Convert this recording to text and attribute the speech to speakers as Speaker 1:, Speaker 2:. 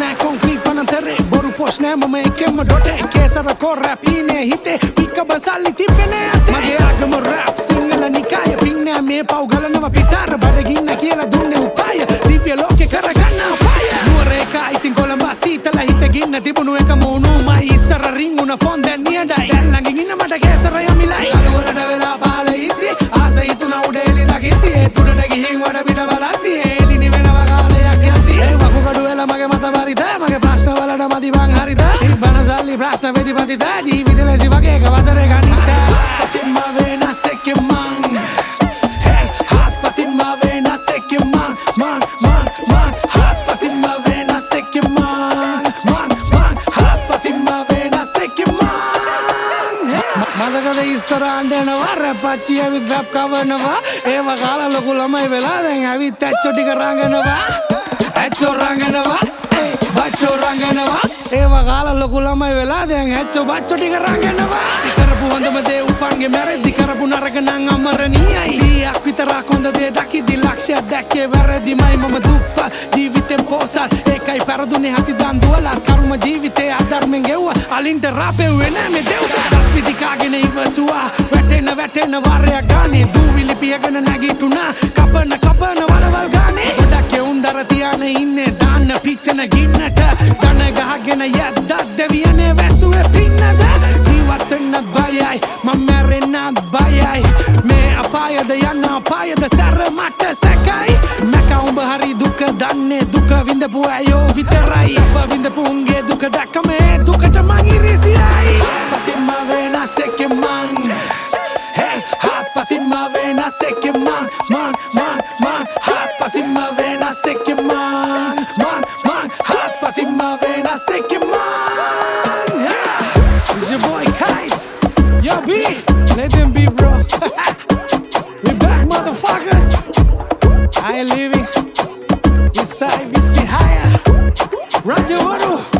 Speaker 1: nෑ concrete පනතරේ බොරු posh නෑ මම එකෙන්ම ඩොටේ කේසර කෝ රැප් ඊනේ හිතේ පික්කබ සල්ලි තිබ්බේ මගේ ආගම රැප් සිංහල නිකාය පින් නෑ මේ පව් ගලනවා පිටාර බඩගින්න කියලා දුන්නේ උපාය දිව්‍ය ලෝකේ කරගන්න අපාය නුවර එක ඉතින් කොළඹ සීතල හිත ගින්න තිබුණු එක මූණුමයි ඉස්සර රින්ගුණ ෆෝන් දැන් නියඩයි දැන් ළඟින් ඉන්න මට කේසර යමිලයි අනුවරට වෙලා පාල ඉද්දි ආස හිතුණ උඩේලි දකිද්දි ඒ තුඩට ගිහින් වඩ පිට බලද්දි ඒලිනි වෙනවා කාලයක් යද්දි ඒ වකුගඩු වෙලා මගේ මත පරිද මගේ ප්‍රශ්න වලට මදි මං හරිද ඉබ්බන සල්ලි ප්‍රශ්න වෙදිපතිද ජීවිත ලෙසි වගේ එක වසරේ ගනිත පසින්ම වෙනස් එක්කේ මං හත් පසින්ම වෙනස් එක්කේ මං හත් පසින්ම වෙනස් එක්කේ මං හත් පසින්ම වෙනස් එක්කේ මං මදකද ඉස්සර අඬනවා රැප්පච්චි ඇවිත් රැප් කවනවා ඒව කාලා ලොකු ළමයි වෙලා දැන් ඇවිත් ඇච්චෝ ටික රංගනවා ඇච්චෝ රංගනවා බච්චෝ රංගනවා ඒව කාලා ලොකු ළමයි වෙලා දැන් ඇච්චෝ බච්චෝ ටික රංගනවා කරපු හොඳම දේ උපන්ගේ මැරෙද්දි කරපු නරක නම් අමරණීයයි 100ක් විතරක් හොඳ දේ දකිද්දි ලක්ෂයක් දැක්කේ වැරදිමයි මම දුප්පත් ජීවිතෙන් පෝසත් ඒකයි පෙරදුනේ හති දන් දුවලත් කර්ම ජීවිතේ අධර්මෙන් ගෙව්වා අලින්ට රාපෙව්වේ නෑ මේ දෙව්වා පිටි කාගෙන ඉවසුවා වැටෙන වාරයක් ගානේ දූවිලි පියගෙන නැගිටුණා කපන වලවල් ගානේ ගොඩක් උන්දර තියාන ඉන්නේ දාන්න පිච්චෙන ගින්නට දන ගහගෙන යද්දත් දෙවියනේ වැසුවේ පින්නද ජීවත් වෙන්න බයයි මම මැරෙන්නත් බයයි මේ අපායද යන්න අපායද සැර මට සැකයි මැක උඹ හරි දුක දන්නේ දුක විඳපු අයෝ විතරයි සබ විඳපු උන්ගේ දුක දැක්ක මේ දුකට මං ඉරිසියයි පසින්ම වෙනස් එක්කේ මං hot pasimma venas ekke man hot pasimma venas ekke man hot pasimma venas ekke man it's your boy Kais yo B let them be bro we back motherfuckers I ain't leaving we side we see higher Raja Varu